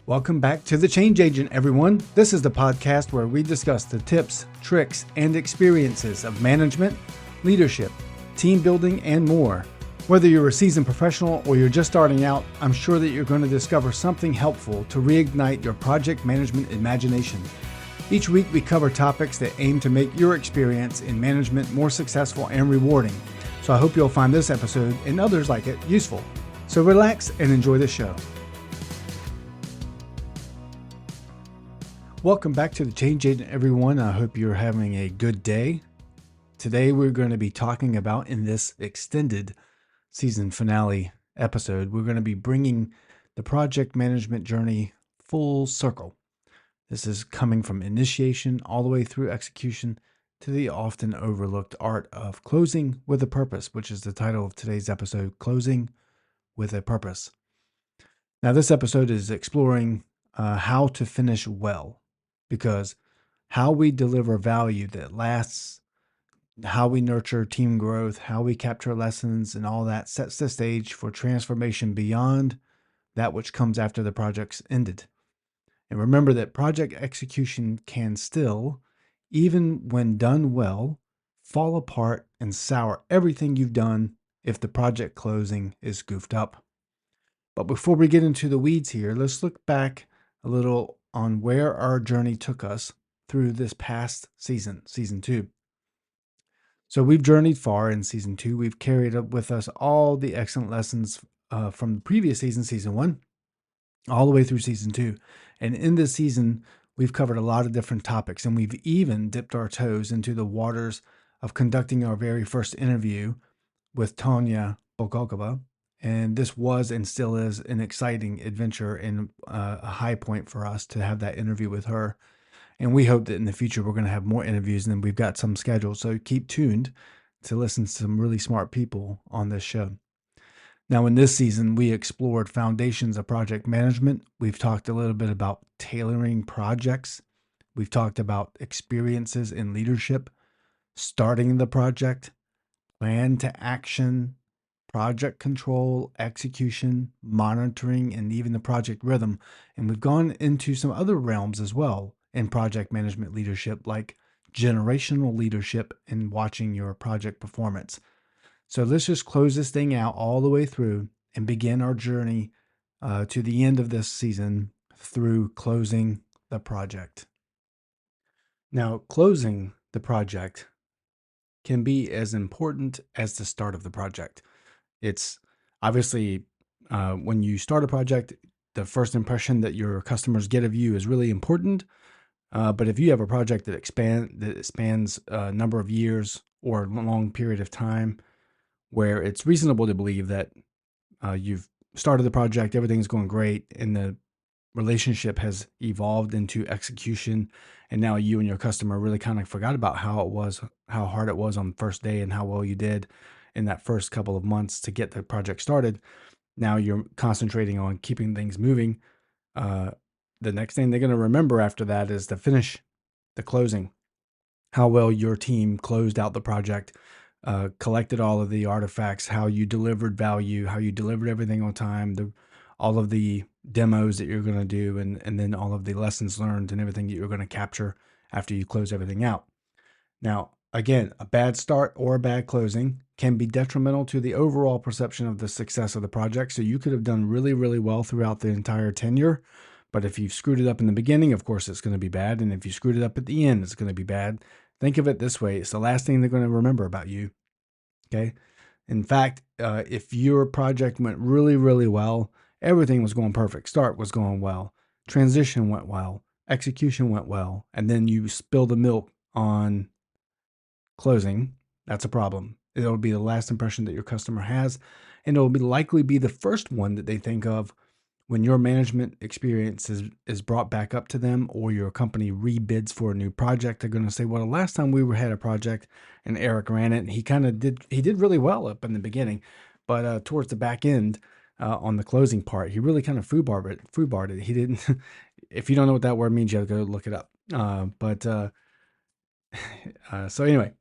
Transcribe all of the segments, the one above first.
Welcome back to The Change Agent, everyone. This is the podcast where we discuss the tips, tricks, and experiences of management, leadership, team building, and more. Whether you're a seasoned professional or you're just starting out, I'm sure that you're going to discover something helpful to reignite your project management imagination. Each week, we cover topics that aim to make your experience in management more successful and rewarding. So I hope you'll find this episode and others like it useful. So relax and enjoy the show. Welcome back to The Change Agent, everyone. I hope you're having a good day. Today, we're going to be talking about, in this extended season finale episode, we're going to be bringing the project management journey full circle. This is coming from initiation all the way through execution to the often overlooked art of closing with a purpose, which is the title of today's episode, Closing with a Purpose. Now, this episode is exploring how to finish well, because how we deliver value that lasts, how we nurture team growth, how we capture lessons, and all that sets the stage for transformation beyond that which comes after the project's ended. And remember that project execution can still, even when done well, fall apart and sour everything you've done if the project closing is goofed up. But before we get into the weeds here, let's look back a little on where our journey took us through this past season, season 2. So we've journeyed far in season 2. We've carried up with us all the excellent lessons from the previous season, season 1, all the way through season 2. And in this season, we've covered a lot of different topics, and we've even dipped our toes into the waters of conducting our very first interview with Tanya Bogolkova. And this was and still is an exciting adventure and a high point for us to have that interview with her. And we hope that in the future, we're going to have more interviews, and we've got some scheduled. So keep tuned to listen to some really smart people on this show. Now, in this season, we explored foundations of project management. We've talked a little bit about tailoring projects. We've talked about experiences in leadership, starting the project, plan to action, project control, execution, monitoring, and even the project rhythm. And we've gone into some other realms as well in project management leadership, like generational leadership and watching your project performance. So let's just close this thing out all the way through and begin our journey to the end of this season through closing the project. Now, closing the project can be as important as the start of the project. It's obviously when you start a project, the first impression that your customers get of you is really important. But if you have a project that spans a number of years or a long period of time, where it's reasonable to believe that you've started the project, everything's going great, and the relationship has evolved into execution, and now you and your customer really kind of forgot about how hard it was on the first day and how well you did in that first couple of months to get the project started. Now you're concentrating on keeping things moving. The next thing they're going to remember after that is the finish, the closing, how well your team closed out the project, collected all of the artifacts, how you delivered value, how you delivered everything on time, all of the demos that you're going to do, and then all of the lessons learned and everything that you're going to capture after you close everything out. Now, again, a bad start or a bad closing can be detrimental to the overall perception of the success of the project. So you could have done really, really well throughout the entire tenure, but if you've screwed it up in the beginning, of course, it's going to be bad. And if you screwed it up at the end, it's going to be bad. Think of it this way. It's the last thing they're going to remember about you. Okay. In fact, if your project went really, really well, everything was going perfect. Start was going well. Transition went well. Execution went well. And then you spill the milk on closing, that's a problem. It'll be the last impression that your customer has, and it'll likely be the first one that they think of when your management experience is brought back up to them, or your company rebids for a new project. They're going to say, well, the last time we had a project and Eric ran it, and he did really well up in the beginning, but towards the back end, on the closing part, he really kind of foobarred it. He didn't, if you don't know what that word means, you have to go look it up. So anyway,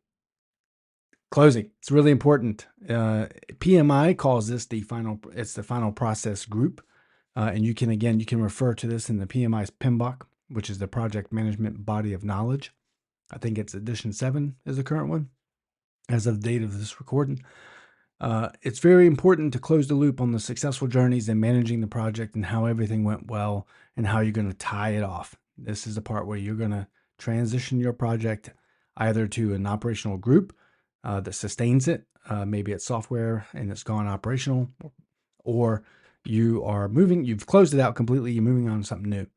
closing, it's really important. PMI calls this the final process group. And you can refer to this in the PMI's PMBOK, which is the Project Management Body of Knowledge. I think it's edition 7 is the current one as of the date of this recording. It's very important to close the loop on the successful journeys and managing the project and how everything went well and how you're going to tie it off. This is the part where you're going to transition your project either to an operational group that sustains it. Maybe it's software and it's gone operational, or you've closed it out completely, you're moving on to something new.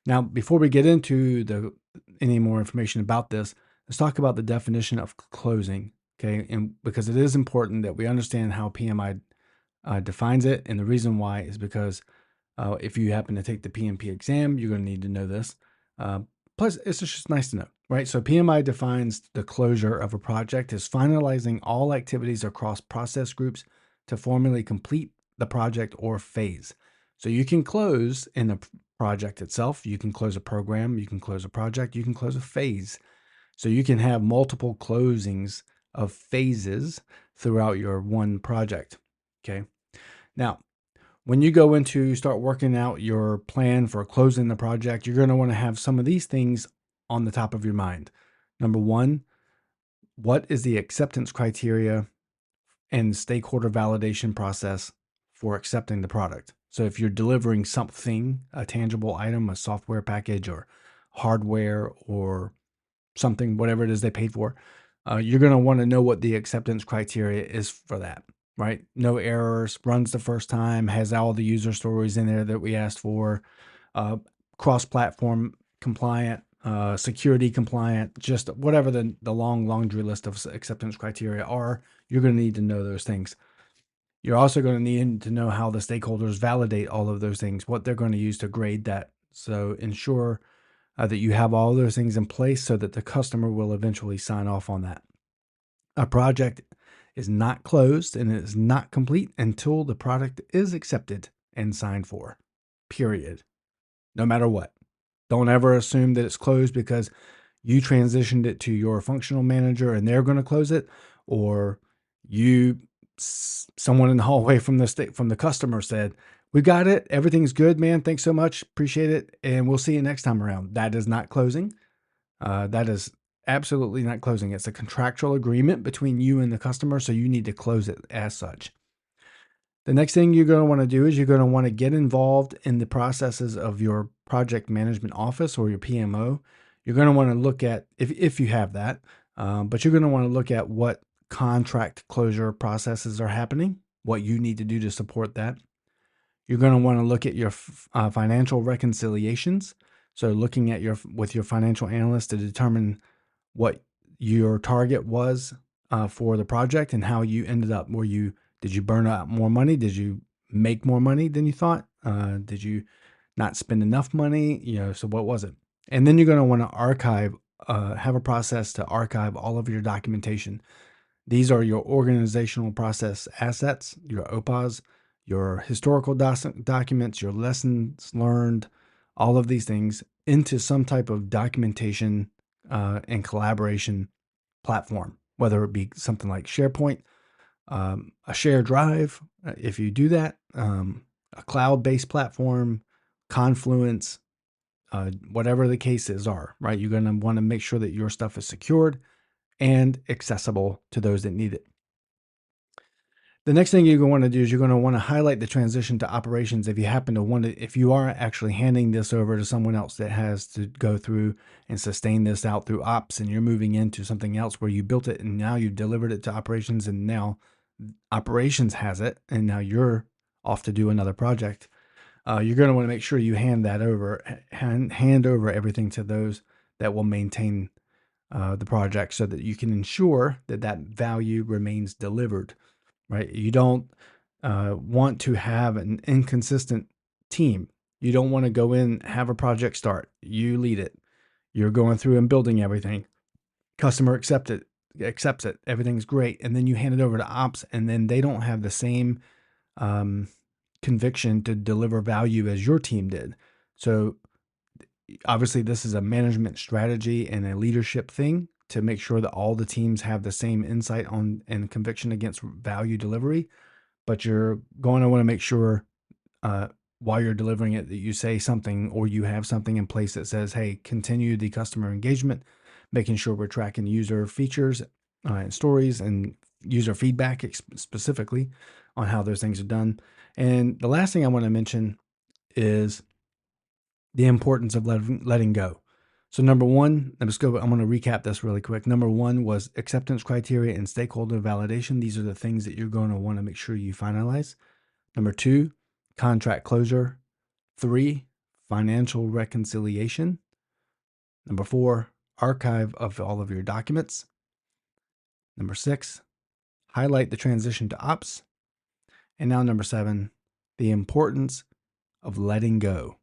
Now, before we get into any more information about this, let's talk about the definition of closing. Okay, and because it is important that we understand how PMI defines it, and the reason why is because if you happen to take the PMP exam, you're going to need to know this. Plus, it's just nice to know, right? So PMI defines the closure of a project as finalizing all activities across process groups to formally complete the project or phase. So you can close in a project itself, you can close a program, you can close a project, you can close a phase. So you can have multiple closings of phases throughout your one project. Okay. Now, when you go into start working out your plan for closing the project, you're going to want to have some of these things on the top of your mind. Number one, what is the acceptance criteria and stakeholder validation process for accepting the product? So if you're delivering something, a tangible item, a software package or hardware or something, whatever it is they paid for, you're going to want to know what the acceptance criteria is for that, right? No errors, runs the first time, has all the user stories in there that we asked for, cross-platform compliant, security compliant, just whatever the long laundry list of acceptance criteria are, you're going to need to know those things. You're also going to need to know how the stakeholders validate all of those things, what they're going to use to grade that. So ensure that you have all those things in place so that the customer will eventually sign off on that. A project is not closed and it is not complete until the product is accepted and signed for, period. No matter what. Don't ever assume that it's closed because you transitioned it to your functional manager and they're going to close it, or someone in the hallway from the customer said, "We got it. Everything's good, man. Thanks so much. Appreciate it. And we'll see you next time around." That is not closing. That is absolutely not closing. It's a contractual agreement between you and the customer, so you need to close it as such. The next thing you're going to want to do is you're going to want to get involved in the processes of your project management office or your PMO. You're going to want to look at, if you have that, but you're going to want to look at what contract closure processes are happening, what you need to do to support that. You're going to want to look at your financial reconciliations. So looking at with your financial analyst to determine what your target was for the project and how you ended up. Did you burn out more money? Did you make more money than you thought? Did you not spend enough money? So what was it? And then you're going to want to have a process to archive all of your documentation. These are your organizational process assets, your OPAs, your historical documents, your lessons learned, all of these things into some type of documentation and collaboration platform, whether it be something like SharePoint, a shared drive, if you do that, a cloud-based platform, Confluence, whatever the cases are, right? You're going to want to make sure that your stuff is secured and accessible to those that need it. The next thing you're going to want to do is you're going to want to highlight the transition to operations if you happen to want to, if you are actually handing this over to someone else that has to go through and sustain this out through ops, and you're moving into something else where you built it and now you've delivered it to operations and now operations has it and now you're off to do another project. You're going to want to make sure you hand over everything to those that will maintain the project so that you can ensure that that value remains delivered. Right? You don't want to have an inconsistent team. You don't want to go in, have a project start. You lead it. You're going through and building everything. Customer accepts it. Everything's great. And then you hand it over to ops and then they don't have the same conviction to deliver value as your team did. So obviously this is a management strategy and a leadership thing to make sure that all the teams have the same insight on and conviction against value delivery. But you're going to want to make sure while you're delivering it, that you say something or you have something in place that says, hey, continue the customer engagement, making sure we're tracking user features and stories and user feedback specifically on how those things are done. And the last thing I want to mention is the importance of letting go. So number one, let's go. I'm going to recap this really quick. Number one was acceptance criteria and stakeholder validation. These are the things that you're going to want to make sure you finalize. Number two, contract closure. 3, financial reconciliation. Number 4, archive of all of your documents. Number 6, highlight the transition to ops. And now number 7, the importance of letting go.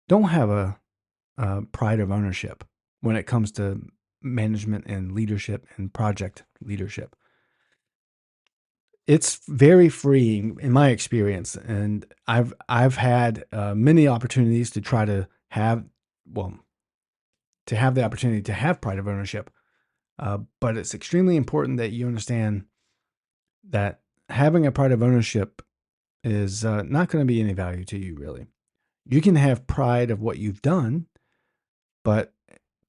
Don't have a pride of ownership when it comes to management and leadership and project leadership. It's very freeing in my experience, and I've had many opportunities to try to have the opportunity to have pride of ownership. But it's extremely important that you understand that having a pride of ownership is not going to be any value to you, really. You can have pride of what you've done, but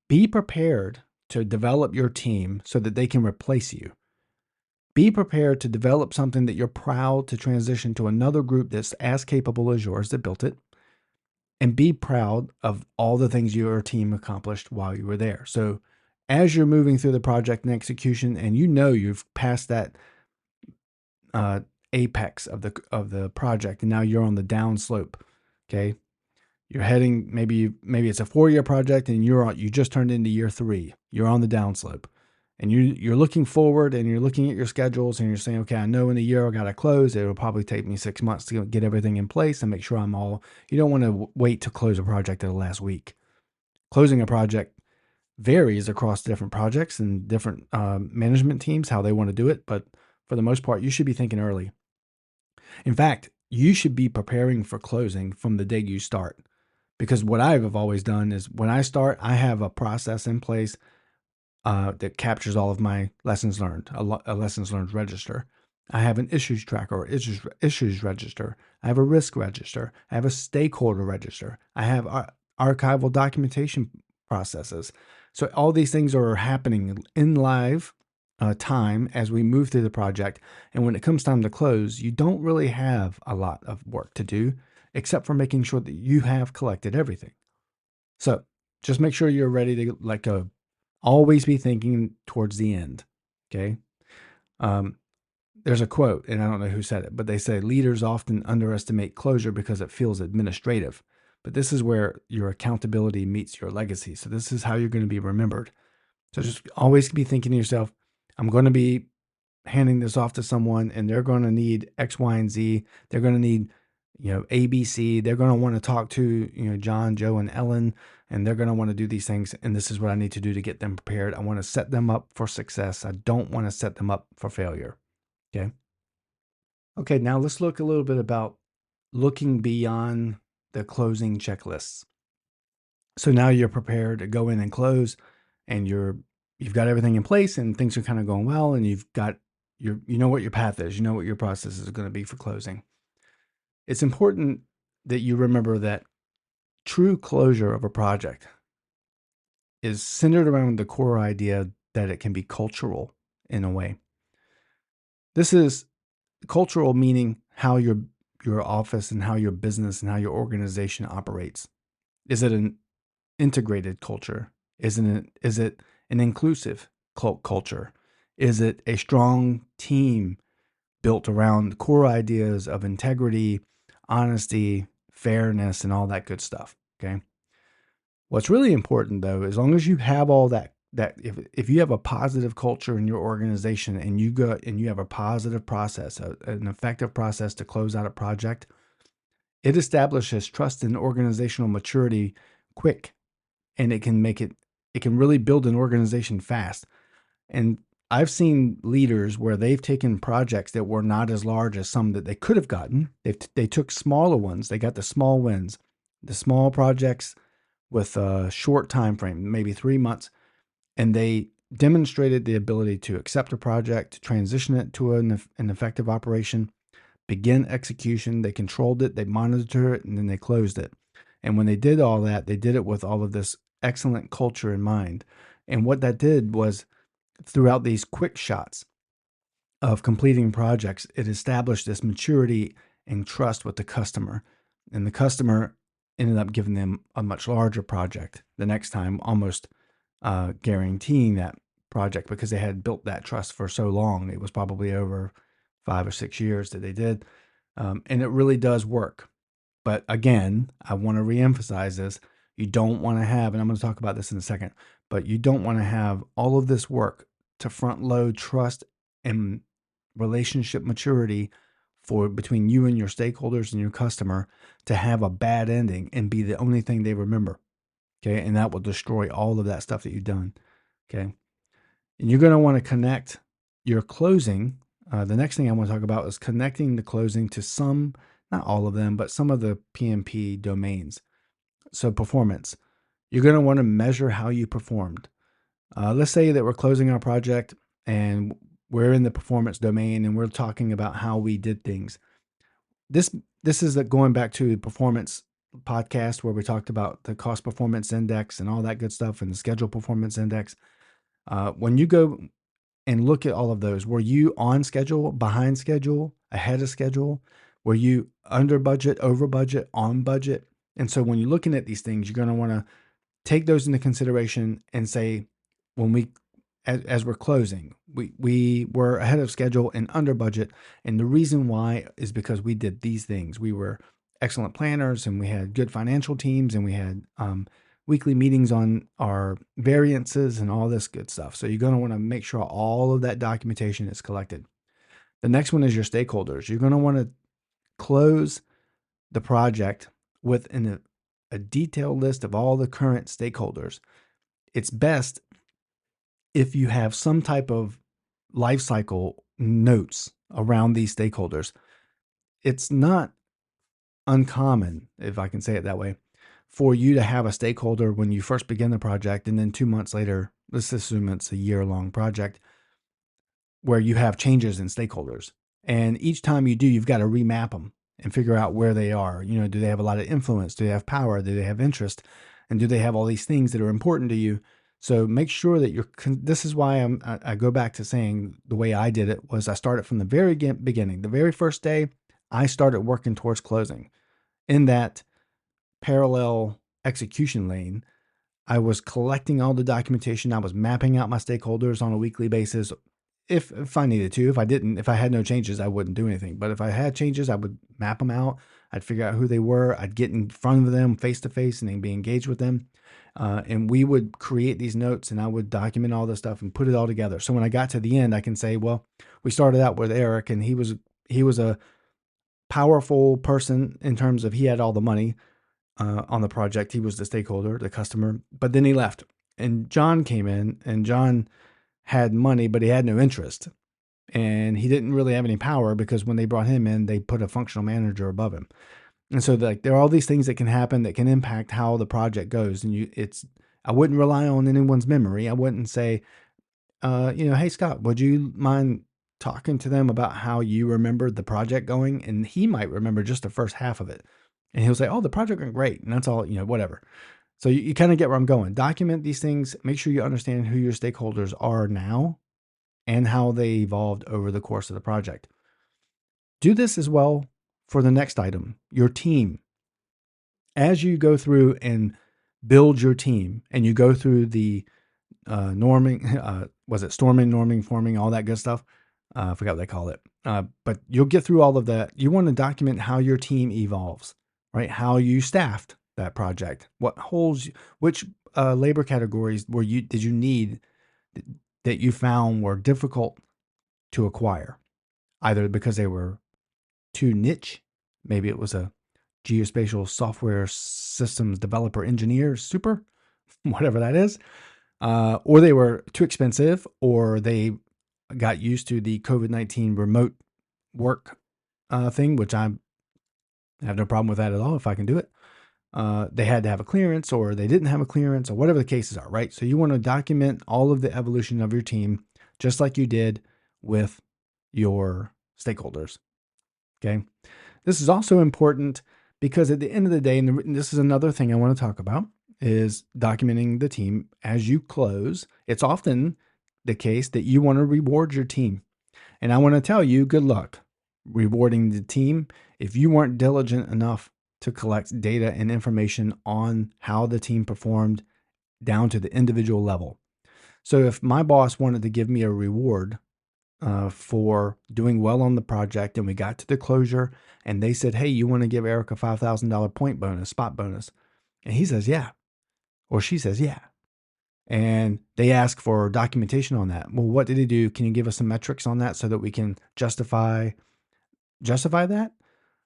be prepared to develop your team so that they can replace you. Be prepared to develop something that you're proud to transition to another group that's as capable as yours that built it. And be proud of all the things your team accomplished while you were there. So as you're moving through the project and execution, and you know you've passed that apex of the project, and now you're on the down slope. Okay, you're heading maybe it's a 4-year project, and you just turned into year 3. You're on the down slope, and you're looking forward, and you're looking at your schedules, and you're saying, okay, I know in a year I got to close. It'll probably take me 6 months to get everything in place and make sure I'm all. You don't want to wait to close a project at the last week. Closing a project varies across different projects and different management teams, how they want to do it. But for the most part, you should be thinking early. In fact, you should be preparing for closing from the day you start. Because what I've always done is when I start, I have a process in place that captures all of my lessons learned, a lessons learned register. I have an issues tracker or issues register. I have a risk register. I have a stakeholder register. I have archival documentation processes. So all these things are happening in live time as we move through the project. And when it comes time to close, you don't really have a lot of work to do except for making sure that you have collected everything. So just make sure you're ready to let go. Always be thinking towards the end. Okay. There's a quote, and I don't know who said it, but they say leaders often underestimate closure because it feels administrative. But this is where your accountability meets your legacy. So this is how you're going to be remembered. So just always be thinking to yourself, I'm going to be handing this off to someone, and they're going to need X, Y, and Z. They're going to need, ABC. They're going to want to talk to, John, Joe, and Ellen, and they're going to want to do these things. And this is what I need to do to get them prepared. I want to set them up for success. I don't want to set them up for failure. Okay. Okay. Now let's look a little bit about looking beyond the closing checklists. So now you're prepared to go in and close, and you've got everything in place, and things are kind of going well, and you know what your path is, you know what your process is going to be for closing. It's important that you remember that true closure of a project is centered around the core idea that it can be cultural in a way. This is cultural, meaning how your office and how your business and how your organization operates. Is it an integrated culture? Is it an inclusive culture? Is it a strong team built around core ideas of integrity, honesty, fairness, and all that good stuff? Okay. What's really important, though, as long as you have all that if you have a positive culture in your organization, and you have a positive process, an effective process to close out a project, it establishes trust and organizational maturity quick, and it can really build an organization fast. And I've seen leaders where they've taken projects that were not as large as some that they could have gotten. They took smaller ones. They got the small wins, the small projects with a short time frame, maybe 3 months, and they demonstrated the ability to accept a project, to transition it to an effective operation begin execution, they controlled it, they monitored it, and then they closed it. And when they did all that, they did it with all of this excellent culture in mind. And what that did was, throughout these quick shots of completing projects, it established this maturity and trust with the customer. And the customer ended up giving them a much larger project the next time, almost guaranteeing that project because they had built that trust for so long. It was probably over 5 or 6 years that they did. And it really does work. But again, I want to reemphasize this. You don't want to have, and I'm going to talk about this in a second, but you don't want to have all of this work to front load trust and relationship maturity for between you and your stakeholders and your customer to have a bad ending and be the only thing they remember. Okay. And that will destroy all of that stuff that you've done. Okay. And you're going to want to connect your closing. The next thing I want to talk about is connecting the closing to some, not all of them, but some of the PMP domains. So performance, you're going to want to measure how you performed. Let's say that we're closing our project and we're in the performance domain and we're talking about how we did things. This is going back to the performance podcast where we talked about the cost performance index and all that good stuff and the schedule performance index. When you go and look at all of those, were you on schedule, behind schedule, ahead of schedule? Were you under budget, over budget, on budget? And so when you're looking at these things, you're going to want to take those into consideration and say, when we, as we're closing, we were ahead of schedule and under budget. And the reason why is because we did these things. We were excellent planners and we had good financial teams and we had weekly meetings on our variances and all this good stuff. So you're going to want to make sure all of that documentation is collected. The next one is your stakeholders. You're going to want to close the project with a detailed list of all the current stakeholders. It's best if you have some type of life cycle notes around these stakeholders. It's not uncommon, if I can say it that way, for you to have a stakeholder when you first begin the project, and then 2 months later, let's assume it's a year-long project, where you have changes in stakeholders. And each time you do, you've got to remap them and figure out where they are. Do they have a lot of influence? Do they have power? Do they have interest? And do they have all these things that are important to you? So make sure that this is why I go back to saying the way I did it was I started from the very beginning. The very first day, I started working towards closing. In that parallel execution lane, I was collecting all the documentation. I was mapping out my stakeholders on a weekly basis. If I needed to, if I had no changes, I wouldn't do anything. But if I had changes, I would map them out. I'd figure out who they were. I'd get in front of them face to face and then be engaged with them. And we would create these notes and I would document all this stuff and put it all together. So when I got to the end, I can say, well, we started out with Eric and he was a powerful person in terms of he had all the money on the project. He was the stakeholder, the customer, but then he left and John came in and John had money, but he had no interest and he didn't really have any power because when they brought him in, they put a functional manager above him. And so there are all these things that can happen that can impact how the project goes. And I wouldn't rely on anyone's memory. I wouldn't say, hey, Scott, would you mind talking to them about how you remembered the project going? And he might remember just the first half of it. And he'll say, oh, the project went great. And that's all, whatever. So you kind of get where I'm going. Document these things. Make sure you understand who your stakeholders are now and how they evolved over the course of the project. Do this as well for the next item, your team. As you go through and build your team and you go through the norming, was it storming, norming, forming, all that good stuff? I forgot what they call it. But you'll get through all of that. You want to document how your team evolves, right? How you staffed that project, which labor categories did you need that you found were difficult to acquire, either because they were too niche. Maybe it was a geospatial software systems developer engineer, super, whatever that is. Or they were too expensive, or they got used to the COVID-19 remote work thing, which I have no problem with that at all if I can do it. They had to have a clearance, or they didn't have a clearance, or whatever the cases are, right? So you want to document all of the evolution of your team, just like you did with your stakeholders. Okay. This is also important because at the end of the day, and this is another thing I want to talk about, is documenting the team as you close. It's often the case that you want to reward your team. And I want to tell you, good luck rewarding the team if you weren't diligent enough to collect data and information on how the team performed down to the individual level. So if my boss wanted to give me a reward for doing well on the project and we got to the closure and they said, hey, you want to give Eric a $5,000 point bonus, spot bonus? And he says, yeah. Or she says, yeah. And they ask for documentation on that. Well, what did he do? Can you give us some metrics on that so that we can justify that?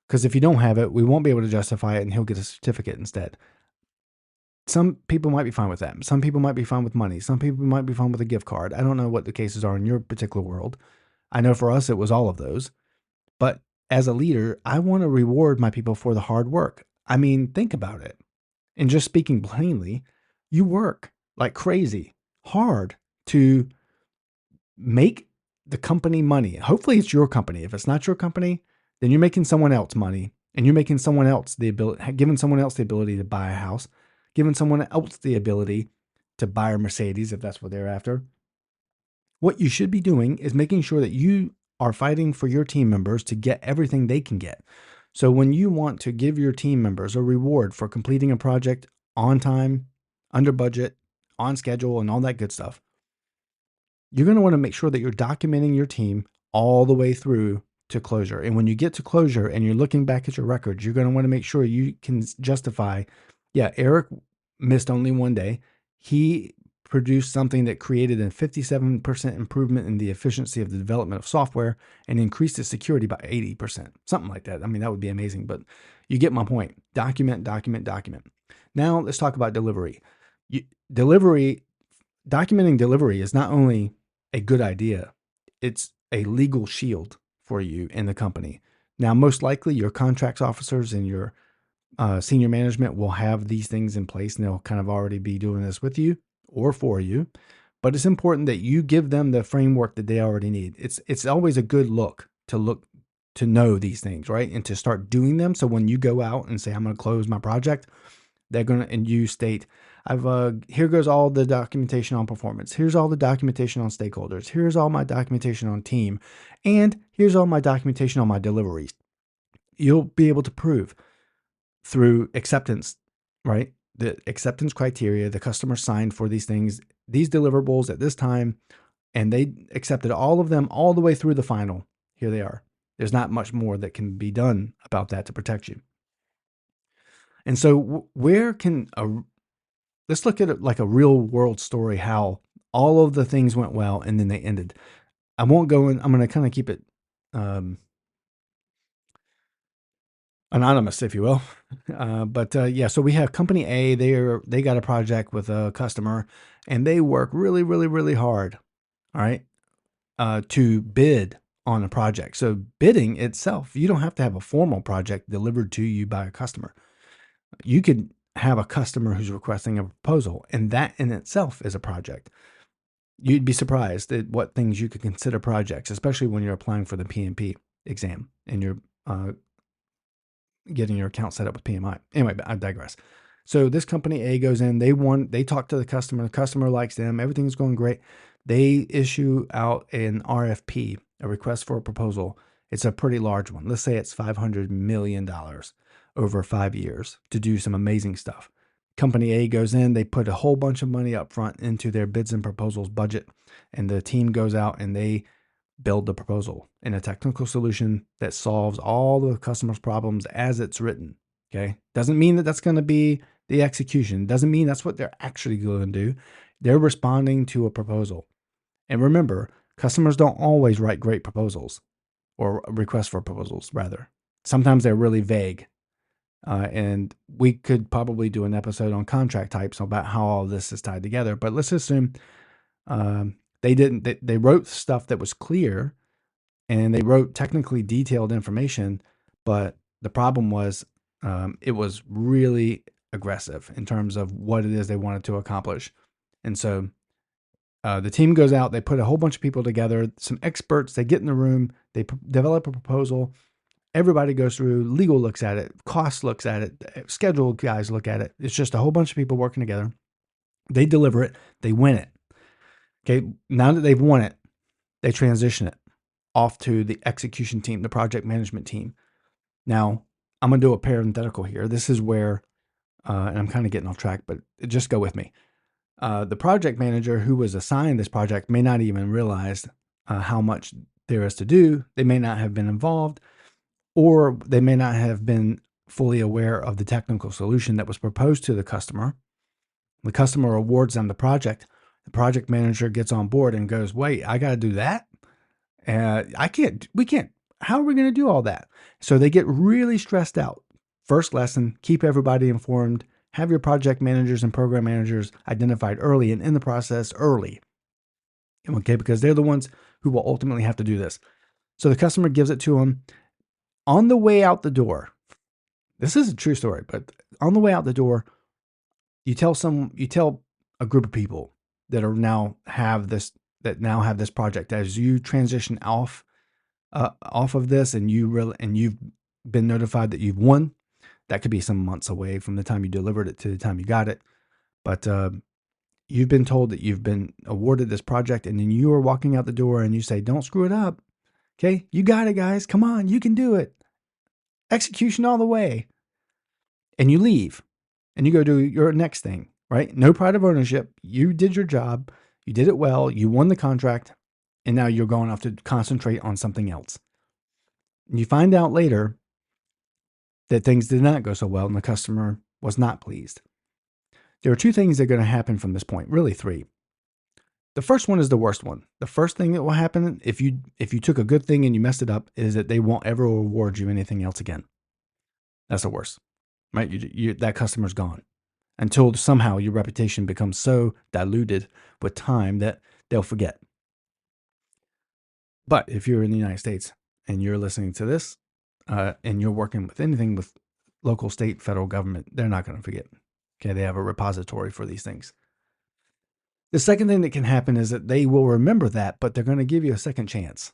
Because if you don't have it, we won't be able to justify it and he'll get a certificate instead. Some people might be fine with that. Some people might be fine with money. Some people might be fine with a gift card. I don't know what the cases are in your particular world. I know for us, it was all of those. But as a leader, I want to reward my people for the hard work. I mean, think about it. And just speaking plainly, you work like crazy, hard to make the company money. Hopefully it's your company. If it's not your company, then you're making someone else money and you're making someone else giving someone else the ability to buy a house, giving someone else the ability to buy a Mercedes if that's what they're after. What you should be doing is making sure that you are fighting for your team members to get everything they can get. So when you want to give your team members a reward for completing a project on time, under budget, on schedule, and all that good stuff, you're going to want to make sure that you're documenting your team all the way through to closure. And when you get to closure and you're looking back at your records, you're going to want to make sure you can justify, yeah, Eric missed only one day. He produced something that created a 57% improvement in the efficiency of the development of software and increased its security by 80%, something like that. I mean, that would be amazing, but you get my point. Document, document, document. Now let's talk about delivery. Documenting delivery is not only a good idea, it's a legal shield for you in the company. Now, most likely your contracts officers and your senior management will have these things in place and they'll kind of already be doing this with you or for you. But it's important that you give them the framework that they already need. It's always a good look to know these things, right? And to start doing them. So when you go out and say, I'm going to close my project, they're going to, and you state, here goes all the documentation on performance. Here's all the documentation on stakeholders. Here's all my documentation on team. And here's all my documentation on my deliveries. You'll be able to prove through acceptance, right? The acceptance criteria, the customer signed for these things, these deliverables at this time, and they accepted all of them all the way through the final. Here they are. There's not much more that can be done about that to protect you. And so let's look at it like a real world story, how all of the things went well and then they ended. I won't go in. I'm going to kind of keep it anonymous, if you will. Yeah, so we have company A. They got a project with a customer and they work really, really, really hard. All right. To bid on a project. So bidding itself, you don't have to have a formal project delivered to you by a customer. You could have a customer who's requesting a proposal, and that in itself is a project. You'd be surprised at what things you could consider projects, especially when you're applying for the PMP exam and you're getting your account set up with PMI. Anyway, I digress. So this company A goes in, they talk to the customer likes them, everything's going great. They issue out an RFP, a request for a proposal. It's a pretty large one. Let's say it's $500 million over 5 years to do some amazing stuff. Company A goes in, they put a whole bunch of money up front into their bids and proposals budget, and the team goes out and they build the proposal in a technical solution that solves all the customer's problems as it's written. Okay. Doesn't mean that that's going to be the execution. Doesn't mean that's what they're actually going to do. They're responding to a proposal. And remember, customers don't always write great proposals or requests for proposals, rather. Sometimes they're really vague. And we could probably do an episode on contract types about how all this is tied together. But let's assume they wrote stuff that was clear and they wrote technically detailed information, but the problem was it was really aggressive in terms of what it is they wanted to accomplish. And so the team goes out, they put a whole bunch of people together, some experts, they get in the room, they develop a proposal, Everybody goes through, legal looks at it, cost looks at it, schedule guys look at it. It's just a whole bunch of people working together. They deliver it, they win it. Okay, now that they've won it, they transition it off to the execution team, the project management team. Now, I'm going to do a parenthetical here. This is where, and I'm kind of getting off track, but just go with me. The project manager who was assigned this project may not even realize how much there is to do. They may not have been involved, or they may not have been fully aware of the technical solution that was proposed to the customer. The customer awards them the project. The project manager gets on board and goes, wait, I got to do that? We can't. How are we going to do all that? So they get really stressed out. First lesson, keep everybody informed. Have your project managers and program managers identified early and in the process early. Okay, because they're the ones who will ultimately have to do this. So the customer gives it to them. On the way out the door, this is a true story, but on the way out the door, you tell a group of people that now have this project as you transition off of this, and you've been notified that you've won. That could be some months away from the time you delivered it to the time you got it, but you've been told that you've been awarded this project, and then you are walking out the door and you say, "Don't screw it up, okay? You got it, guys. Come on, you can do it. Execution all the way." And you leave, and you go do your next thing. Right? No pride of ownership. You did your job. You did it well. You won the contract. And now you're going off to concentrate on something else. And you find out later that things did not go so well and the customer was not pleased. There are two things that are going to happen from this point, really three. The first one is the worst one. The first thing that will happen if you took a good thing and you messed it up is that they won't ever award you anything else again. That's the worst, right? That customer's gone until somehow your reputation becomes so diluted with time that they'll forget. But if you're in the United States and you're listening to this and you're working with anything with local, state, federal government, they're not going to forget. Okay, they have a repository for these things. The second thing that can happen is that they will remember that, but they're going to give you a second chance.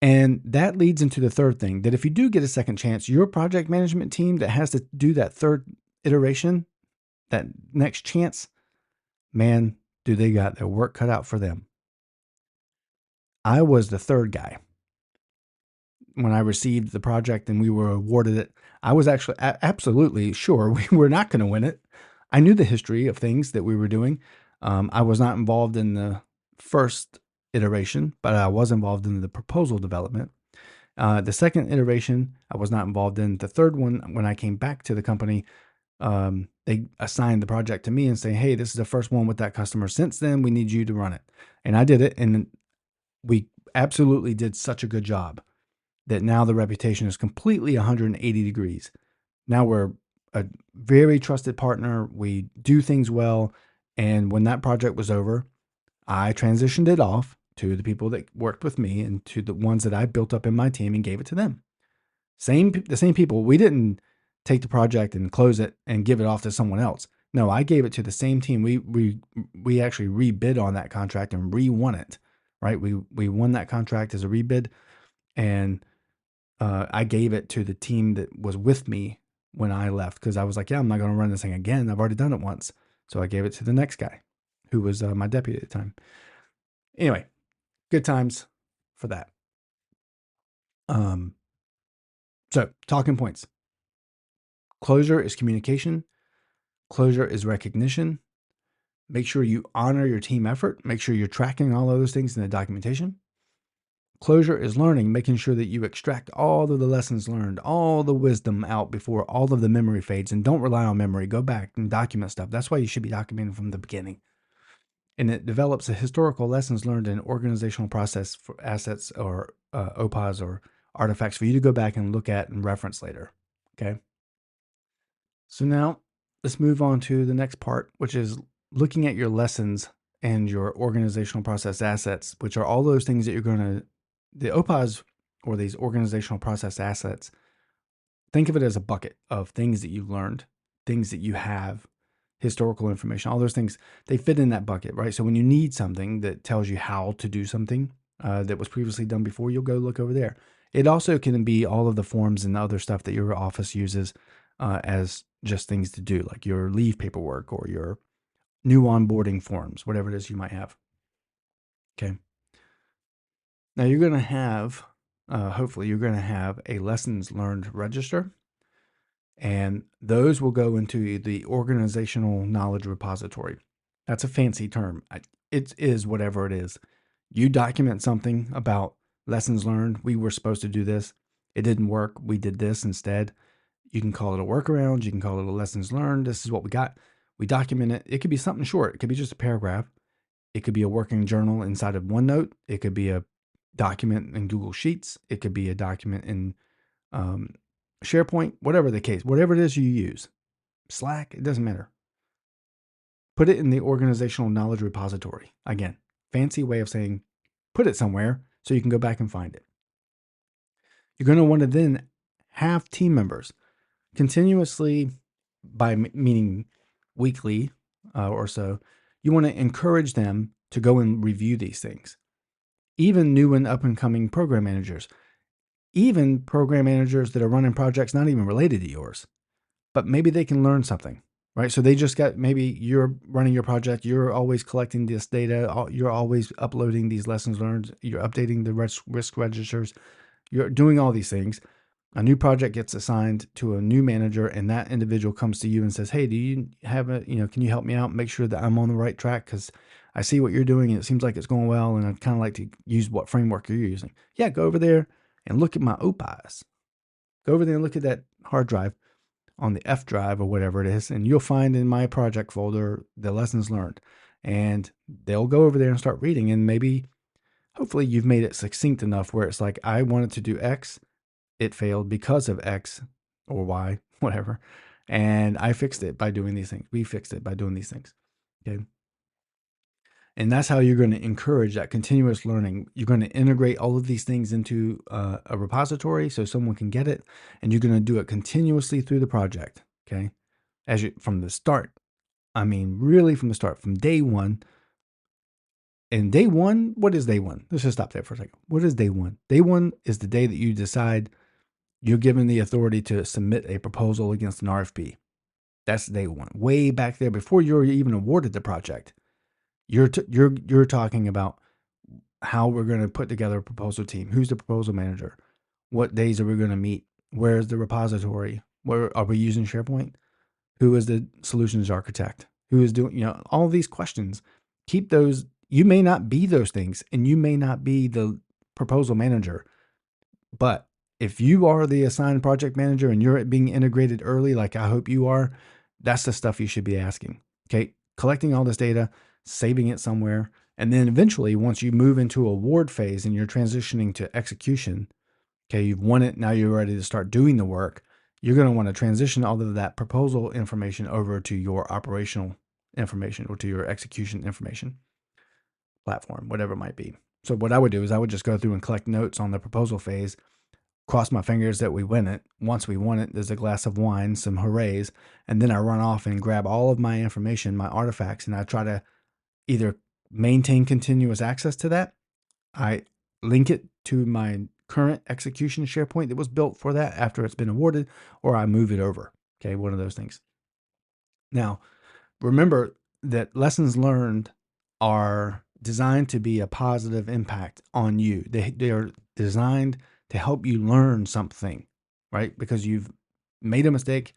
And that leads into the third thing, that if you do get a second chance, your project management team that has to do that third iteration, that next chance, man, do they got their work cut out for them. I was the third guy. When I received the project and we were awarded it, I was actually absolutely sure we were not going to win it. I knew the history of things that we were doing. I was not involved in the first iteration, but I was involved in the proposal development. The second iteration, I was not involved in. The third one, when I came back to the company, they assigned the project to me and say, "Hey, this is the first one with that customer. Since then, we need you to run it." And I did it, and we absolutely did such a good job that now the reputation is completely 180 degrees. Now we're a very trusted partner. We do things well. And when that project was over, I transitioned it off to the people that worked with me and to the ones that I built up in my team and gave it to them. The same people. We didn't take the project and close it and give it off to someone else. No, I gave it to the same team. We actually rebid on that contract and re-won it. Right? We won that contract as a rebid, and I gave it to the team that was with me when I left, because I was like, yeah, I'm not going to run this thing again. I've already done it once. So I gave it to the next guy who was my deputy at the time. Anyway, good times for that. So talking points. Closure is communication. Closure is recognition. Make sure you honor your team effort. Make sure you're tracking all of those things in the documentation. Closure is learning, making sure that you extract all of the lessons learned, all the wisdom out before all of the memory fades. And don't rely on memory. Go back and document stuff. That's why you should be documenting from the beginning. And it develops a historical lessons learned in organizational process for assets or OPAs or artifacts for you to go back and look at and reference later. Okay. So now let's move on to the next part, which is looking at your lessons and your organizational process assets, which are all those things that you're going to, the OPAs or these organizational process assets, think of it as a bucket of things that you've learned, things that you have, historical information, all those things, they fit in that bucket, right? So when you need something that tells you how to do something that was previously done before, you'll go look over there. It also can be all of the forms and other stuff that your office uses as just things to do, like your leave paperwork or your new onboarding forms, whatever it is you might have. Okay. Now you're going to have, hopefully, you're going to have a lessons learned register, and those will go into the organizational knowledge repository. That's a fancy term. It is whatever it is. You document something about lessons learned. We were supposed to do this. It didn't work. We did this instead. You can call it a workaround. You can call it a lessons learned. This is what we got. We document it. It could be something short. It could be just a paragraph. It could be a working journal inside of OneNote. It could be a document in Google Sheets. It could be a document in SharePoint, whatever the case, whatever it is you use. Slack, it doesn't matter. Put it in the organizational knowledge repository. Again, fancy way of saying put it somewhere so you can go back and find it. You're going to want to then have team members continuously, by meaning weekly or so, you want to encourage them to go and review these things. Even new and up and coming program managers, even program managers that are running projects not even related to yours, but maybe they can learn something, right? So they just got, maybe you're running your project, you're always collecting this data, you're always uploading these lessons learned, you're updating the risk registers, you're doing all these things. A new project gets assigned to a new manager, and that individual comes to you and says, hey, do you have can you help me out, make sure that I'm on the right track? Because I see what you're doing and it seems like it's going well, and I'd kind of like to use what framework you're using. Yeah, go over there and look at my OPIs. Go over there and look at that hard drive on the F drive or whatever it is, and you'll find in my project folder the lessons learned. And they'll go over there and start reading, and maybe, hopefully, you've made it succinct enough where it's like, I wanted to do X, it failed because of X or Y, whatever. And I fixed it by doing these things. We fixed it by doing these things. Okay. And that's how you're going to encourage that continuous learning. You're going to integrate all of these things into a repository so someone can get it, and you're going to do it continuously through the project. Okay. From the start. I mean, really from the start, from day one. And day one, what is day one? Let's just stop there for a second. What is day one? Day one is the day that you decide you're given the authority to submit a proposal against an RFP. That's day one. Way back there, before you're even awarded the project, you're talking about how we're going to put together a proposal team. Who's the proposal manager? What days are we going to meet? Where's the repository? Where are we using SharePoint? Who is the solutions architect? Who is doing, all these questions. Keep those. You may not be those things, and you may not be the proposal manager, but if you are the assigned project manager and you're being integrated early, like I hope you are, that's the stuff you should be asking. Okay. Collecting all this data, saving it somewhere. And then eventually, once you move into award phase and you're transitioning to execution, okay, you've won it. Now you're ready to start doing the work. You're going to want to transition all of that proposal information over to your operational information or to your execution information platform, whatever it might be. So what I would do is I would just go through and collect notes on the proposal phase, cross my fingers that we win it. Once we won it, there's a glass of wine, some hoorays, and then I run off and grab all of my information, my artifacts, and I try to either maintain continuous access to that. I link it to my current execution SharePoint that was built for that after it's been awarded, or I move it over. Okay, one of those things. Now, remember that lessons learned are designed to be a positive impact on you. They are designed to help you learn something, right? Because you've made a mistake,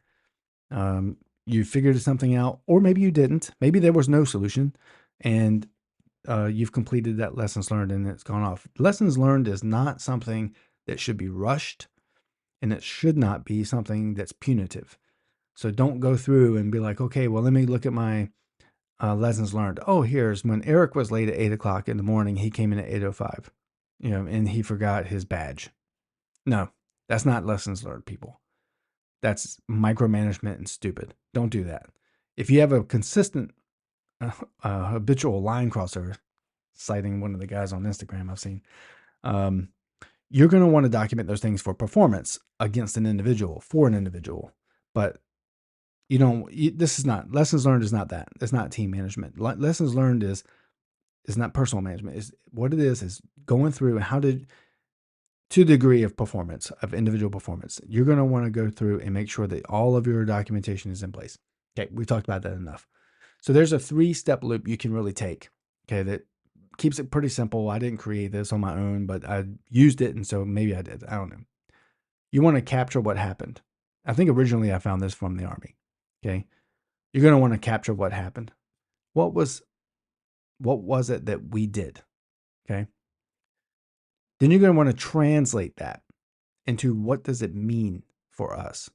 you figured something out, or maybe you didn't. Maybe there was no solution, and you've completed that lessons learned and it's gone off. Lessons learned is not something that should be rushed, and it should not be something that's punitive. So don't go through and be like, okay, well, let me look at my lessons learned. Oh, here's when Eric was late at 8:00 in the morning, he came in at 8:05, and he forgot his badge. No, that's not lessons learned, people. That's micromanagement and stupid. Don't do that. If you have a consistent habitual line crosser, citing one of the guys on Instagram I've seen, you're going to want to document those things for performance against an individual, for an individual. But this is not, lessons learned is not that. It's not team management. Lessons learned is not personal management. Is what it is going through how did to the degree of performance, of individual performance, you're going to want to go through and make sure that all of your documentation is in place. Okay, we talked about that enough. So there's a 3-step loop you can really take, okay, that keeps it pretty simple. I didn't create this on my own, but I used it, and so maybe I did. I don't know. You want to capture what happened. I think originally I found this from the Army, okay? You're going to want to capture what happened. What was it that we did, okay? Then you're going to want to translate that into what does it mean for us?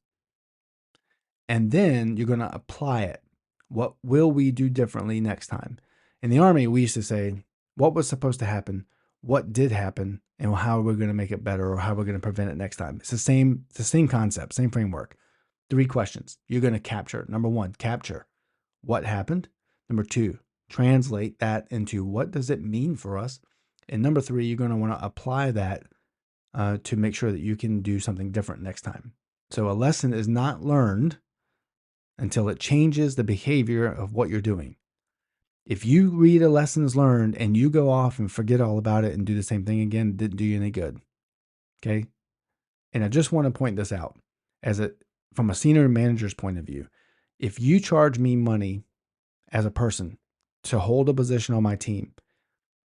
And then you're going to apply it. What will we do differently next time? In the Army, we used to say, what was supposed to happen? What did happen? And how are we going to make it better, or how we're going to prevent it next time? It's the same concept, same framework. 3 questions you're going to capture. Number 1, capture what happened. Number 2, translate that into what does it mean for us? And number 3, you're going to want to apply that to make sure that you can do something different next time. So a lesson is not learned until it changes the behavior of what you're doing. If you read a lessons learned and you go off and forget all about it and do the same thing again, it didn't do you any good. Okay. And I just want to point this out from a senior manager's point of view. If you charge me money as a person to hold a position on my team,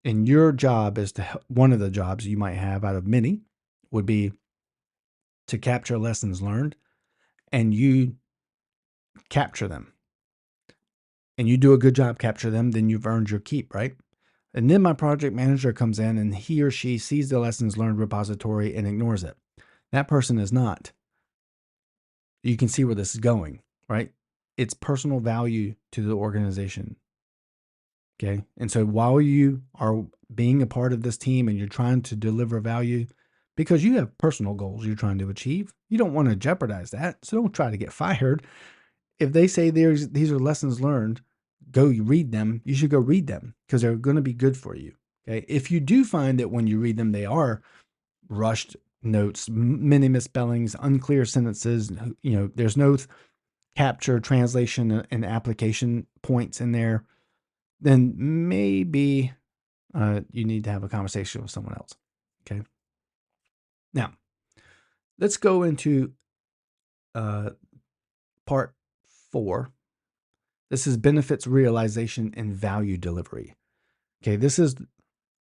and your job is one of the jobs you might have out of many would be to capture lessons learned, and you capture them, and you do a good job capture them, then you've earned your keep, right? And then my project manager comes in and he or she sees the lessons learned repository and ignores it. That person is not. You can see where this is going, right? It's personal value to the organization. Okay. And so while you are being a part of this team and you're trying to deliver value, because you have personal goals you're trying to achieve, you don't want to jeopardize that. So don't try to get fired. If they say these are lessons learned, go read them. You should go read them because they're going to be good for you. Okay. If you do find that when you read them, they are rushed notes, many misspellings, unclear sentences, there's no capture, translation, and application points in there, then maybe you need to have a conversation with someone else. Okay. Now, let's go into part 4. This is benefits realization and value delivery. Okay. This is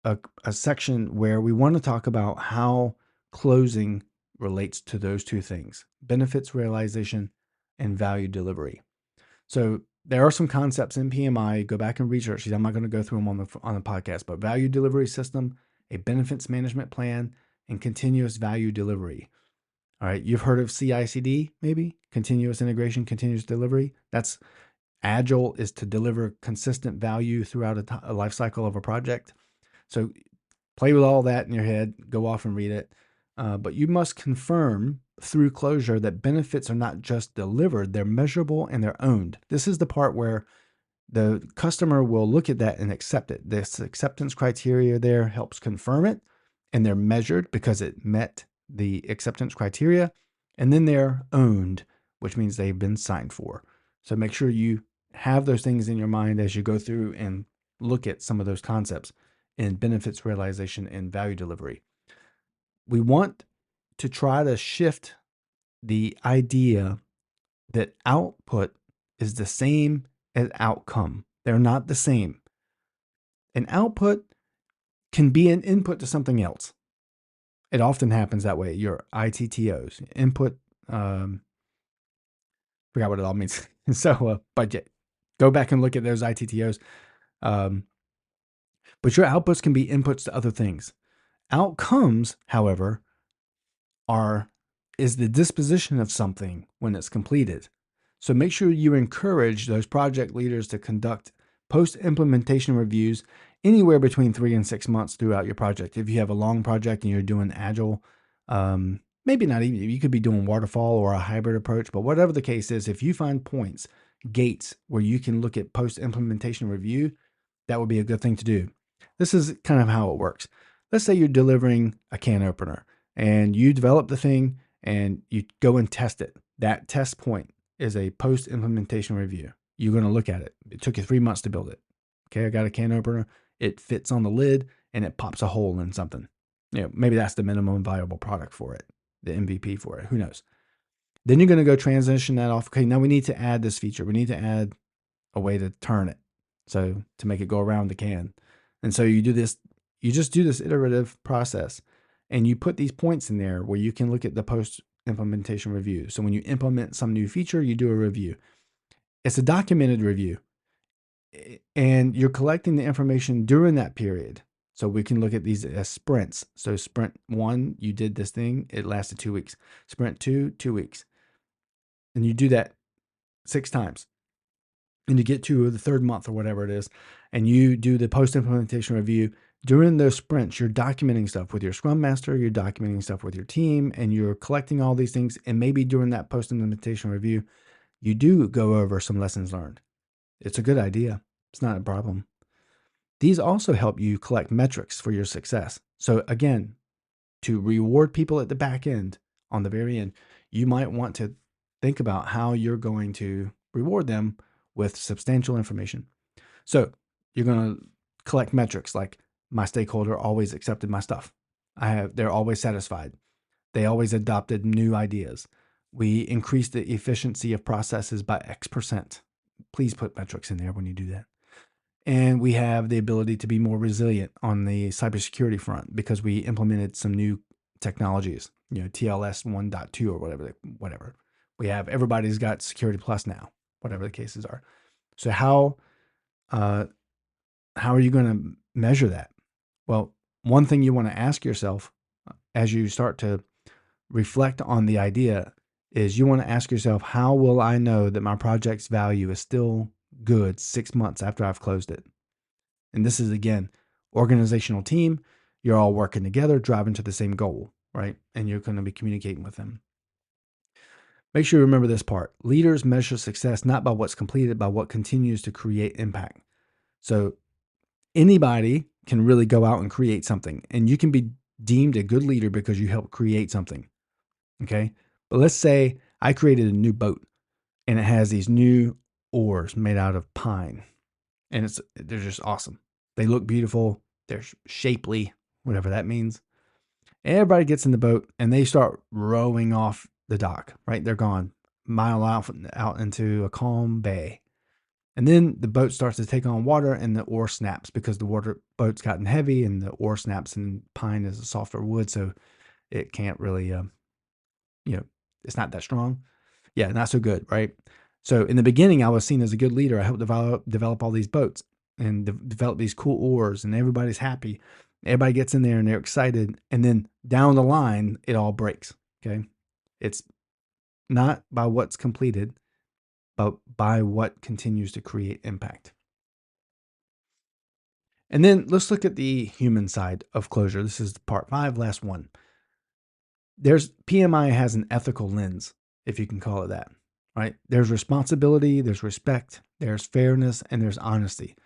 a section where we want to talk about how closing relates to those 2 things, benefits realization and value delivery. So there are some concepts in PMI. Go back and research these. I'm not going to go through them on the podcast, but value delivery system, a benefits management plan, and continuous value delivery. All right. You've heard of CI/CD, maybe continuous integration, continuous delivery. That's agile, is to deliver consistent value throughout a life cycle of a project. So play with all that in your head, go off and read it. But you must confirm through closure that benefits are not just delivered, they're measurable and they're owned. This is the part where the customer will look at that and accept it. This acceptance criteria there helps confirm it, and they're measured because it met the acceptance criteria, and then they're owned, which means they've been signed for. So make sure you have those things in your mind as you go through and look at some of those concepts in benefits realization and value delivery. We want to try to shift the idea that output is the same as outcome. They're not the same. An output can be an input to something else. It often happens that way. Your ITTOs, input, forgot what it all means. So, but yeah, go back and look at those ITTOs. But your outputs can be inputs to other things. Outcomes, however, is the disposition of something when it's completed. So make sure you encourage those project leaders to conduct post-implementation reviews anywhere between 3 and 6 months throughout your project. If you have a long project and you're doing agile, maybe not even, you could be doing waterfall or a hybrid approach, but whatever the case is, if you find points, gates where you can look at post-implementation review, that would be a good thing to do. This is kind of how it works. Let's say you're delivering a can opener and you develop the thing and you go and test it. That test point is a post-implementation review. You're going to look at it. It took you 3 months to build it. Okay, I got a can opener. It fits on the lid and it pops a hole in something. maybe that's the minimum viable product for it, the MVP for it. Who knows? Then you're going to go transition that off. Okay, now we need to add this feature. We need to add a way to turn it. So to make it go around the can. And so you just do this iterative process, and you put these points in there where you can look at the post implementation review. So when you implement some new feature, you do a review. It's a documented review, and you're collecting the information during that period. So we can look at these as sprints. So sprint 1, you did this thing, it lasted 2 weeks. Sprint 2, 2 weeks. And you do that 6 times. And you get to the 3rd month or whatever it is, and you do the post-implementation review. During those sprints, you're documenting stuff with your Scrum Master, you're documenting stuff with your team, and you're collecting all these things. And maybe during that post-implementation review, you do go over some lessons learned. It's a good idea. It's not a problem. These also help you collect metrics for your success. So again, to reward people at the back end, on the very end, you might want to think about how you're going to reward them with substantial information. So you're going to collect metrics like my stakeholder always accepted my stuff. They're always satisfied. They always adopted new ideas. We increased the efficiency of processes by X%. Please put metrics in there when you do that. And we have the ability to be more resilient on the cybersecurity front because we implemented some new technologies, TLS 1.2 or whatever. We have, everybody's got Security Plus now, whatever the cases are. So how are you going to measure that? Well, one thing you want to ask yourself as you start to reflect on the idea is you want to ask yourself, how will I know that my project's value is still good 6 months after I've closed it? And this is, again, organizational team. You're all working together, driving to the same goal, right? And you're going to be communicating with them. Make sure you remember this part. Leaders measure success not by what's completed, by what continues to create impact. So anybody can really go out and create something, and you can be deemed a good leader because you help create something. Okay. But let's say I created a new boat, and it has these new oars made out of pine, and they're just awesome. They look beautiful. They're shapely, whatever that means. Everybody gets in the boat and they start rowing off the dock, right? They're gone mile out into a calm bay. And then the boat starts to take on water, and the oar snaps because the boat's gotten heavy and the oar snaps, and pine is a softer wood. So it can't really, it's not that strong. Yeah, not so good, right? So in the beginning, I was seen as a good leader. I helped develop all these boats and develop these cool oars, and everybody's happy. Everybody gets in there and they're excited. And then down the line, it all breaks. Okay. It's not by what's completed, but by what continues to create impact. And then let's look at the human side of closure. This is part 5, last one. PMI has an ethical lens, if you can call it that, right? There's responsibility, there's respect, there's fairness, and there's honesty.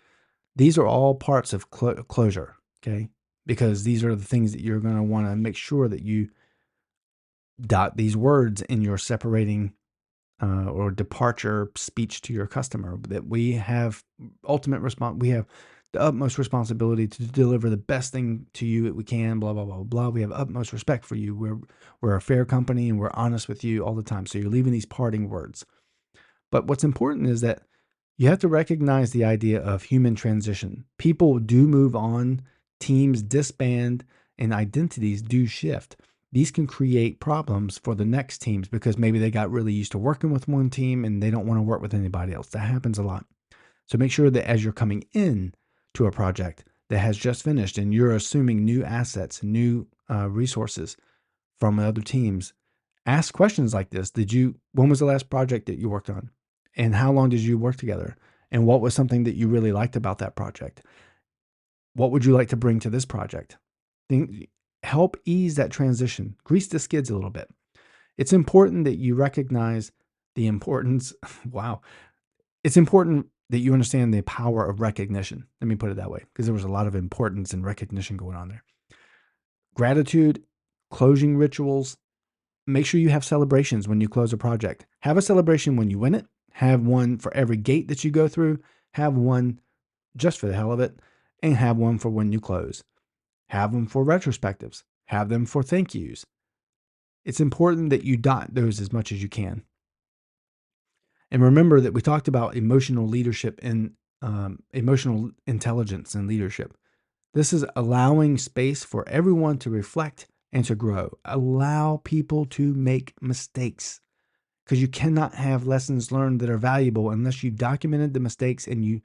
These are all parts of closure, okay? Because these are the things that you're going to want to make sure that you dot these words in your separating or departure speech to your customer, that we have we have the utmost responsibility to deliver the best thing to you that we can, blah, blah, blah, blah. We have utmost respect for you. We're a fair company and we're honest with you all the time. So you're leaving these parting words. But what's important is that you have to recognize the idea of human transition. People do move on, teams disband, and identities do shift. These can create problems for the next teams because maybe they got really used to working with one team and they don't want to work with anybody else. That happens a lot. So make sure that as you're coming in to a project that has just finished and you're assuming new assets, new resources from other teams, ask questions like this. When was the last project that you worked on? And how long did you work together? And what was something that you really liked about that project? What would you like to bring to this project? Help ease that transition. Grease the skids a little bit. It's important that you recognize the importance. Wow. It's important that you understand the power of recognition. Let me put it that way, because there was a lot of importance and recognition going on there. Gratitude, closing rituals. Make sure you have celebrations when you close a project. Have a celebration when you win it. Have one for every gate that you go through. Have one just for the hell of it, and have one for when you close. Have them for retrospectives. Have them for thank yous. It's important that you dot those as much as you can. And remember that we talked about emotional leadership and emotional intelligence and leadership. This is allowing space for everyone to reflect and to grow. Allow people to make mistakes, because you cannot have lessons learned that are valuable unless you documented the mistakes. And you,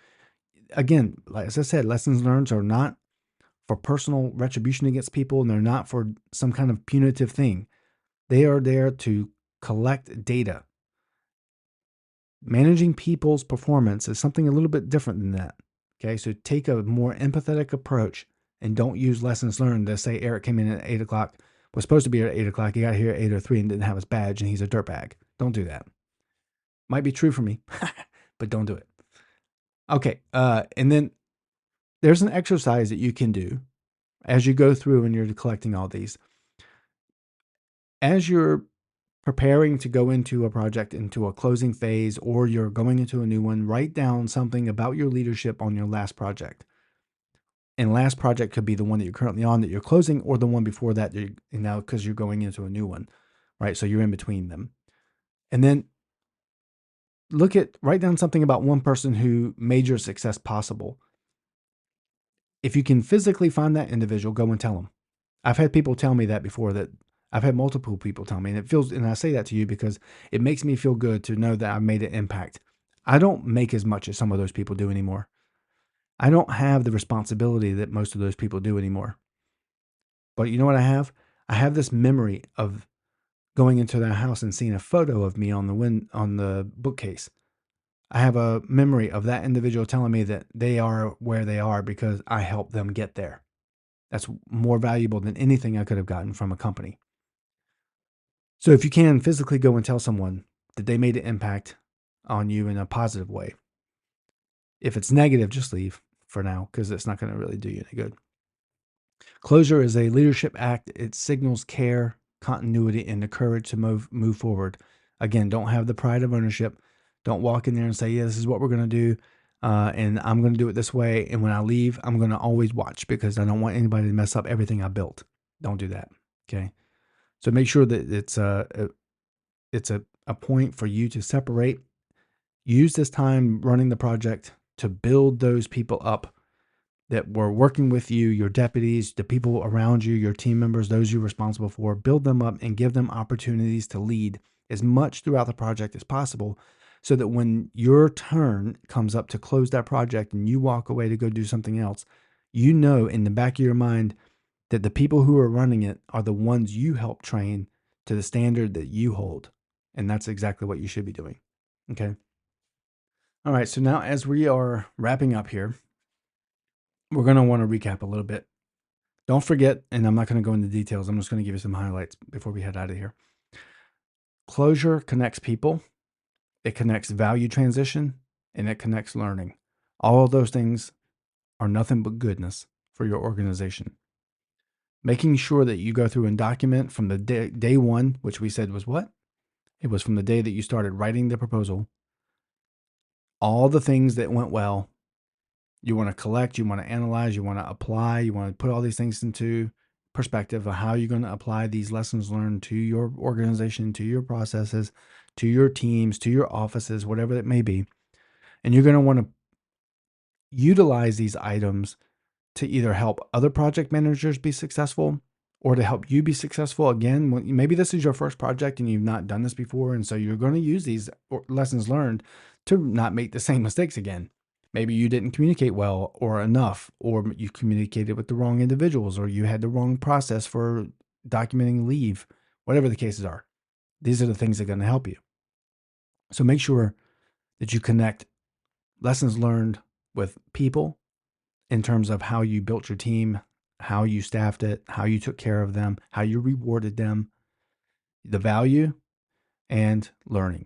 again, like as I said, lessons learned are not for personal retribution against people, and they're not for some kind of punitive thing. They are there to collect data. Managing people's performance is something a little bit different than that. Okay, so take a more empathetic approach and don't use lessons learned to say Eric came in at 8 o'clock, was supposed to be at 8 o'clock. He got here at 8:03 and didn't have his badge, and he's a dirtbag. Don't do that. Might be true for me, but don't do it. Okay, and then there's an exercise that you can do as you go through and you're collecting all these. As you're preparing to go into a project, into a closing phase, or you're going into a new one, write down something about your leadership on your last project. And last project could be the one that you're currently on that you're closing, or the one before that, now because you're going into a new one, right? So you're in between them. And then write down something about one person who made your success possible. If you can physically find that individual, go and tell them. I've had people tell me that before, that I've had multiple people tell me, and I say that to you because it makes me feel good to know that I've made an impact. I don't make as much as some of those people do anymore. I don't have the responsibility that most of those people do anymore. But you know what I have? I have this memory of going into their house and seeing a photo of me on the bookcase. I have a memory of that individual telling me that they are where they are because I helped them get there. That's more valuable than anything I could have gotten from a company. So if you can physically go and tell someone that they made an impact on you in a positive way. If it's negative, just leave for now, because it's not going to really do you any good. Closure is a leadership act. It signals care, continuity, and the courage to move forward. Again, don't have the pride of ownership. Don't walk in there and say, yeah, this is what we're going to do, and I'm going to do it this way. And when I leave, I'm going to always watch because I don't want anybody to mess up everything I built. Don't do that. Okay. So make sure that it's a point for you to separate. Use this time running the project to build those people up that were working with you, your deputies, the people around you, your team members, those you're responsible for. Build them up and give them opportunities to lead as much throughout the project as possible, so that when your turn comes up to close that project and you walk away to go do something else, you know in the back of your mind that the people who are running it are the ones you help train to the standard that you hold. And that's exactly what you should be doing. Okay. All right. So now, as we are wrapping up here, we're going to want to recap a little bit. Don't forget, and I'm not going to go into details, I'm just going to give you some highlights before we head out of here. Closure connects people, it connects value transition, and it connects learning. All of those things are nothing but goodness for your organization. Making sure that you go through and document from the day one, which we said was what? It was from the day that you started writing the proposal, all the things that went well. You want to collect, you want to analyze, you want to apply, you want to put all these things into perspective of how you're going to apply these lessons learned to your organization, to your processes, to your teams, to your offices, whatever it may be. And you're going to want to utilize these items to either help other project managers be successful or to help you be successful. Again, maybe this is your first project and you've not done this before. And so you're going to use these lessons learned to not make the same mistakes again. Maybe you didn't communicate well or enough, or you communicated with the wrong individuals, or you had the wrong process for documenting leave, whatever the cases are. These are the things that are going to help you. So make sure that you connect lessons learned with people in terms of how you built your team, how you staffed it, how you took care of them, how you rewarded them, the value, and learning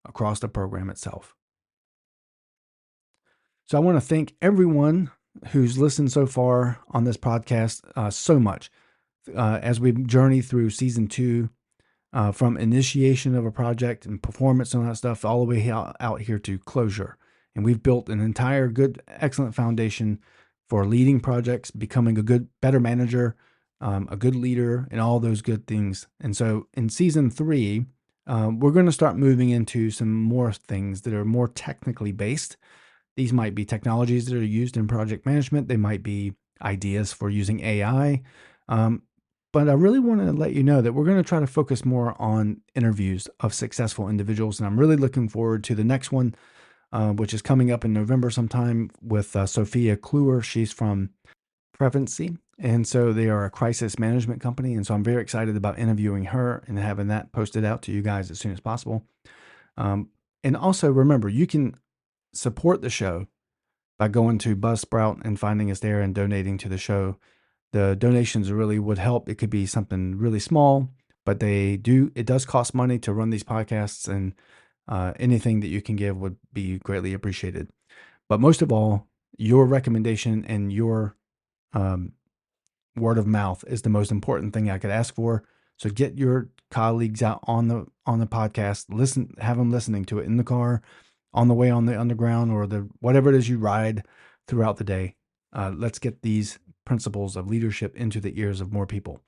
across the program itself. So I want to thank everyone who's listened so far on this podcast so much as we journey through season 2, from initiation of a project and performance and all that stuff, all the way out here to closure. And we've built an entire excellent foundation for leading projects, becoming a better manager, a good leader, and all those good things. And so in season 3, we're going to start moving into some more things that are more technically based. These might be technologies that are used in project management. They might be ideas for using AI. But I really want to let you know that we're going to try to focus more on interviews of successful individuals. And I'm really looking forward to the next one, which is coming up in November sometime with Sophia Kluwer. She's from Prevency. And so they are a crisis management company. And so I'm very excited about interviewing her and having that posted out to you guys as soon as possible. And also remember, you can support the show by going to Buzzsprout and finding us there and donating to the show. The donations really would help. It could be something really small, but it does cost money to run these podcasts, and anything that you can give would be greatly appreciated. But most of all, your recommendation and your word of mouth is the most important thing I could ask for. So get your colleagues out on the podcast, have them listening to it in the car, on the way on the underground, or whatever it is you ride throughout the day. Let's get these principles of leadership into the ears of more people.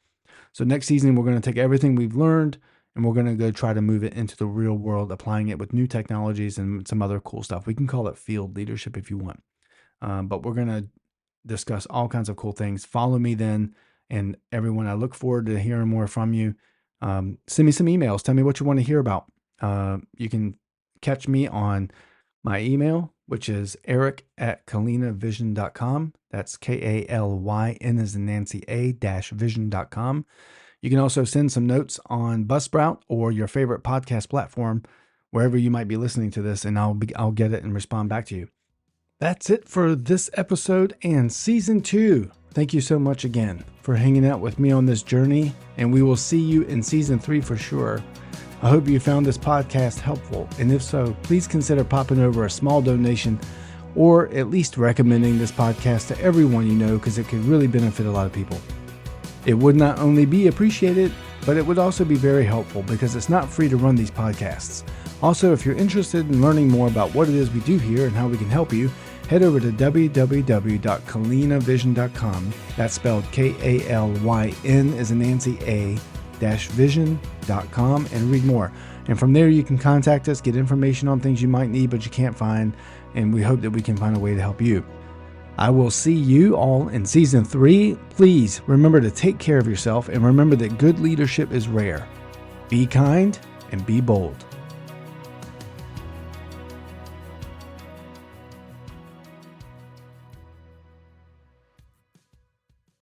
So next season, we're going to take everything we've learned and we're going to go try to move it into the real world, applying it with new technologies and some other cool stuff. We can call it field leadership if you want. But we're going to discuss all kinds of cool things. Follow me then. And everyone, I look forward to hearing more from you. Send me some emails. Tell me what you want to hear about. You can catch me on my email, which is eric@kalinavision.com. That's KALYN as in Nancy A-vision.com. You can also send some notes on Buzzsprout or your favorite podcast platform, wherever you might be listening to this, and I'll get it and respond back to you. That's it for this episode and season 2. Thank you so much again for hanging out with me on this journey, and we will see you in season 3 for sure. I hope you found this podcast helpful, and if so, please consider popping over a small donation or at least recommending this podcast to everyone you know, because it could really benefit a lot of people. It would not only be appreciated, but it would also be very helpful because it's not free to run these podcasts. Also, if you're interested in learning more about what it is we do here and how we can help you, head over to www.kalinavision.com. That's spelled KALYN as in Nancy A-vision.com, and read more. And from there, you can contact us, get information on things you might need but you can't find, and we hope that we can find a way to help you. I will see you all in season 3. Please remember to take care of yourself, and remember that good leadership is rare. Be kind and be bold.